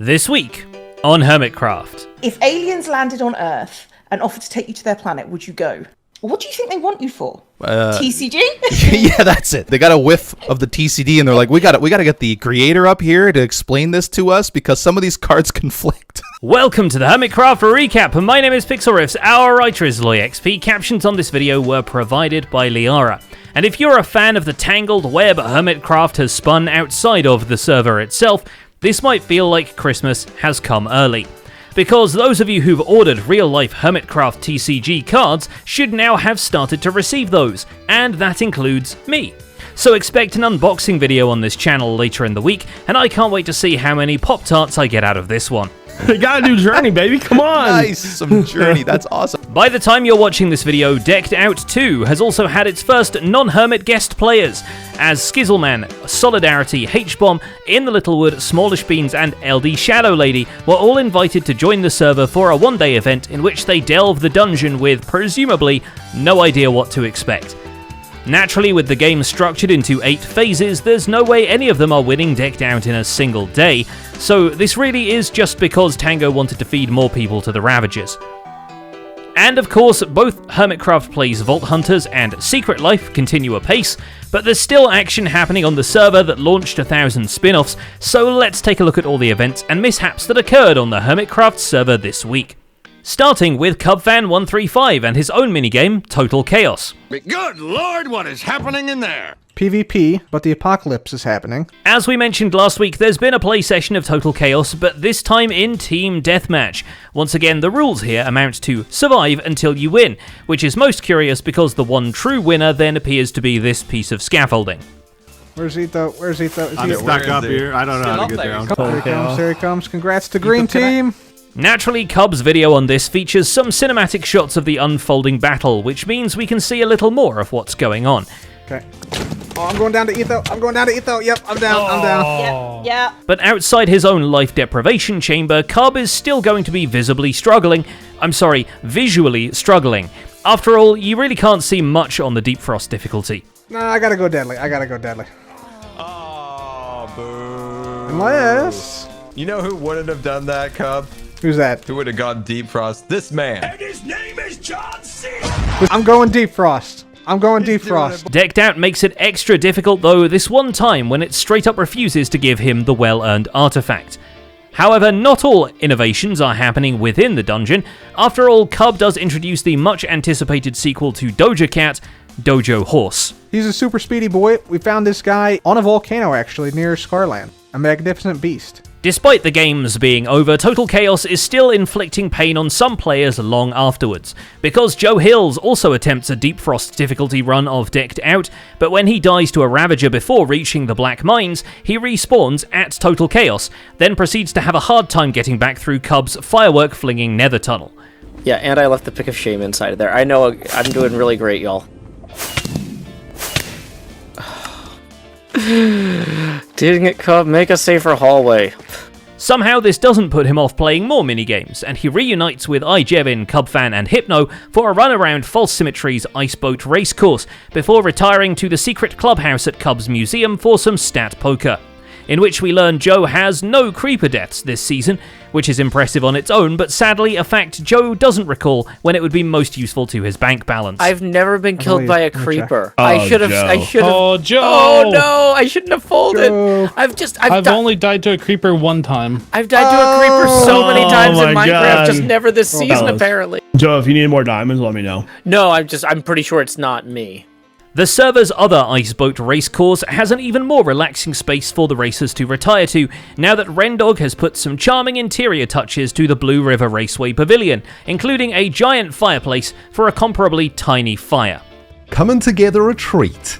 This week on Hermitcraft. If aliens landed on Earth and offered to take you to their planet, would you go? What do you think they want you for? TCG? Yeah, that's it. They got a whiff of the TCD, and they're like, we got to get the creator up here to explain this to us because some of these cards conflict. Welcome to the Hermitcraft recap, and my name is Pixel Riffs. Our writer is LoyXP. Captions on this video were provided by Liara. And if you're a fan of the tangled web Hermitcraft has spun outside of the server itself, this might feel like Christmas has come early. Because those of you who've ordered real-life Hermitcraft TCG cards should now have started to receive those, and that includes me. So expect an unboxing video on this channel later in the week, and I can't wait to see how many Pop-Tarts I get out of this one. You gotta do Journey, baby, come on! Nice, some Journey, that's awesome. By the time you're watching this video, Decked Out 2 has also had its first non-Hermit guest players, as Skizzleman, Solidarity, H-Bomb, In the Littlewood, Smallish Beans, and LD Shadow Lady were all invited to join the server for a one-day event in which they delve the dungeon with, presumably, no idea what to expect. Naturally, with the game structured into 8 phases, there's no way any of them are winning Decked Out in a single day, so this really is just because Tango wanted to feed more people to the Ravagers. And of course, both Hermitcraft Plays Vault Hunters and Secret Life continue apace, but there's still action happening on the server that launched 1,000 spin-offs, so let's take a look at all the events and mishaps that occurred on the Hermitcraft server this week. Starting with Cubfan135 and his own minigame, Total Chaos. Good lord, what is happening in there? PvP, but the apocalypse is happening. As we mentioned last week, there's been a play session of Total Chaos, but this time in Team Deathmatch. Once again, the rules here amount to survive until you win, which is most curious because the one true winner then appears to be this piece of scaffolding. Where's Etho? Where's Etho? Is I'm he stuck up here. I don't know how to get down. There he comes, there he comes. Congrats to Green Team! Naturally, Cub's video on this features some cinematic shots of the unfolding battle, which means we can see a little more of what's going on. Okay. Oh, I'm going down to Etho. I'm going down to Etho. Yep, I'm down. I'm down. Yeah. But outside his own life deprivation chamber, Cub is still going to be visually struggling. After all, you really can't see much on the Deep Frost difficulty. No, I gotta go deadly. Oh, boo. Unless... You know who wouldn't have done that, Cub? Who's that? Who would have gone Deep Frost? This man. And his name is John C. I'm going Deep Frost. I'm going Deep Frost. Decked Out makes it extra difficult though this one time when it straight up refuses to give him the well-earned artifact. However, not all innovations are happening within the dungeon. After all, Cub does introduce the much-anticipated sequel to Doja Cat, Dojo Horse. He's a super speedy boy. We found this guy on a volcano, actually, near Scarland. A magnificent beast. Despite the games being over, Total Chaos is still inflicting pain on some players long afterwards, because Joe Hills also attempts a Deep Frost difficulty run of Decked Out, but when he dies to a Ravager before reaching the Black Mines, he respawns at Total Chaos, then proceeds to have a hard time getting back through Cub's firework-flinging nether tunnel. Yeah, and I left the Pick of Shame inside of there. I know I'm doing really great, y'all. Dang it, Cub, make a safer hallway. Somehow this doesn't put him off playing more minigames, and he reunites with iJevin, Cubfan, and Hypno for a run around False Symmetry's Iceboat Racecourse, before retiring to the secret clubhouse at Cub's museum for some stat poker, in which we learn Joe has no creeper deaths this season, which is impressive on its own, but sadly a fact Joe doesn't recall when it would be most ususeful to his bank balance. I've never been killed by a creeper. Oh, I should have. Oh, Joe! Oh no! I shouldn't have folded. Joe. I've only died to a creeper one time. I've died to a creeper so many times in my Minecraft, God. just never this season fellas. apparently. Joe, if you need more diamonds, let me know. No, I'm pretty sure it's not me. The server's other Iceboat Racecourse has an even more relaxing space for the racers to retire to, now that Rendog has put some charming interior touches to the Blue River Raceway Pavilion, including a giant fireplace for a comparably tiny fire. Coming together a treat.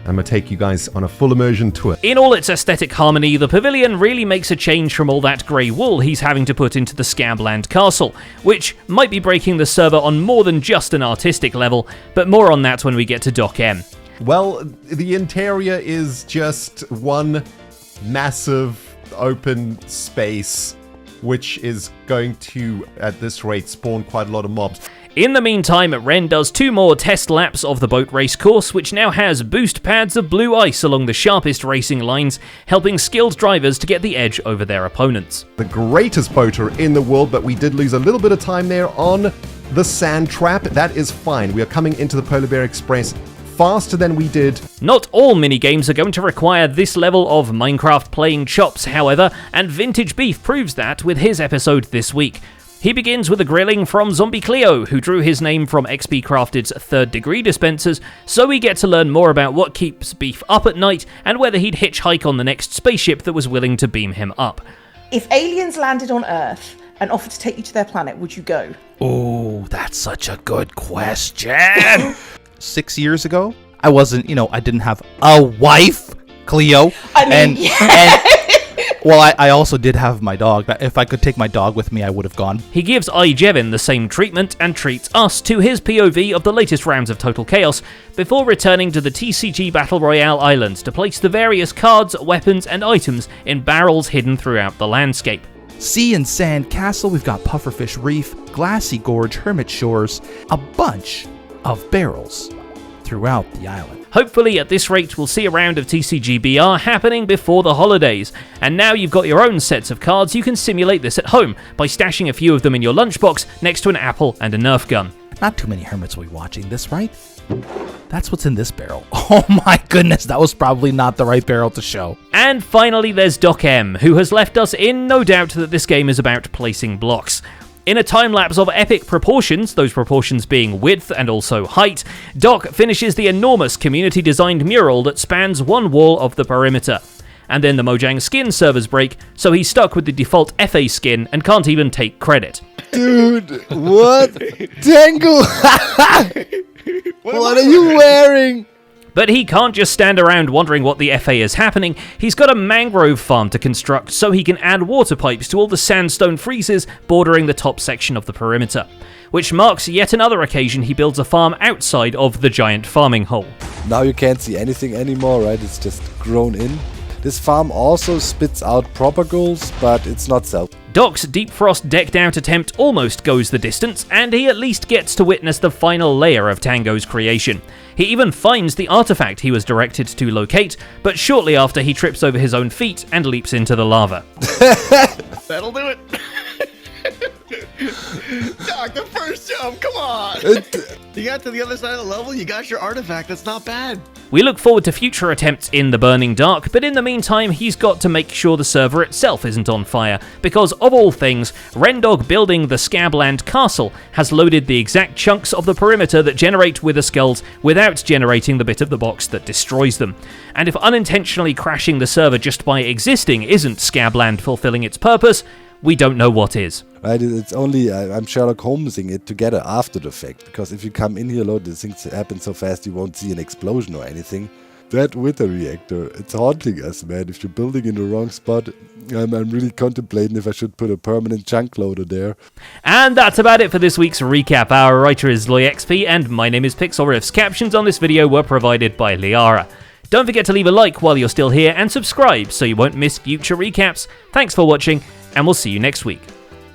I'm going to take you guys on a full immersion tour. In all its aesthetic harmony, the pavilion really makes a change from all that grey wool he's having to put into the Scabland Castle, which might be breaking the server on more than just an artistic level, but more on that when we get to Doc M. Well, the interior is just one massive open space, which is going to, at this rate, spawn quite a lot of mobs. In the meantime, Ren does 2 more test laps of the boat race course, which now has boost pads of blue ice along the sharpest racing lines, helping skilled drivers to get the edge over their opponents. The greatest boater in the world, but we did lose a little bit of time there on the sand trap. That is fine. We are coming into the Polar Bear Express faster than we did. Not all minigames are going to require this level of Minecraft playing chops, however, and Vintage Beef proves that with his episode this week. He begins with a grilling from Zombie Cleo, who drew his name from XP Crafted's 3rd degree dispensers, so we get to learn more about what keeps Beef up at night and whether he'd hitchhike on the next spaceship that was willing to beam him up. If aliens landed on Earth and offered to take you to their planet, would you go? Oh, that's such a good question. 6 years ago, I wasn't, I didn't have a wife, Cleo. Well, I also did have my dog. If I could take my dog with me, I would have gone. He gives Jevin the same treatment and treats us to his POV of the latest rounds of Total Chaos before returning to the TCG Battle Royale Island to place the various cards, weapons, and items in barrels hidden throughout the landscape. Sea and Sand Castle, we've got Pufferfish Reef, Glassy Gorge, Hermit Shores, a bunch of barrels throughout the island. Hopefully at this rate we'll see a round of TCG BR happening before the holidays, and now you've got your own sets of cards, you can simulate this at home by stashing a few of them in your lunchbox next to an apple and a Nerf gun. Not too many hermits will be watching this, right? That's what's in this barrel. Oh my goodness, that was probably not the right barrel to show. And finally there's Doc M, who has left us in no doubt that this game is about placing blocks. In a time-lapse of epic proportions, those proportions being width and also height, Doc finishes the enormous community-designed mural that spans one wall of the perimeter. And then the Mojang skin servers break, so he's stuck with the default FA skin and can't even take credit. Dude, what? Tangle! What are you wearing? But he can't just stand around wondering what the FA is happening. He's got a mangrove farm to construct so he can add water pipes to all the sandstone friezes bordering the top section of the perimeter, which marks yet another occasion he builds a farm outside of the giant farming hole. Now you can't see anything anymore, right? It's just grown in. This farm also spits out propagulls, but it's not self. Doc's Deep Frost decked out attempt almost goes the distance, and he at least gets to witness the final layer of Tango's creation. He even finds the artifact he was directed to locate, but shortly after he trips over his own feet and leaps into the lava. That'll do it. Doc, the first jump, come on! You got to the other side of the level, you got your artifact, that's not bad. We look forward to future attempts in the Burning Dark, but in the meantime he's got to make sure the server itself isn't on fire, because of all things, Rendog building the Scabland Castle has loaded the exact chunks of the perimeter that generate Wither Skulls without generating the bit of the box that destroys them. And if unintentionally crashing the server just by existing isn't Scabland fulfilling its purpose, we don't know what is. Right, it's only, I'm Sherlock Holmesing it together after the fact, because if you come in here, load, the things happen so fast you won't see an explosion or anything. That Wither reactor, it's haunting us, man. If you're building in the wrong spot, I'm really contemplating if I should put a permanent chunk loader there. And that's about it for this week's recap. Our writer is LoyXP, and my name is Pixelriffs. Captions on this video were provided by Liara. Don't forget to leave a like while you're still here, and subscribe so you won't miss future recaps. Thanks for watching, and we'll see you next week.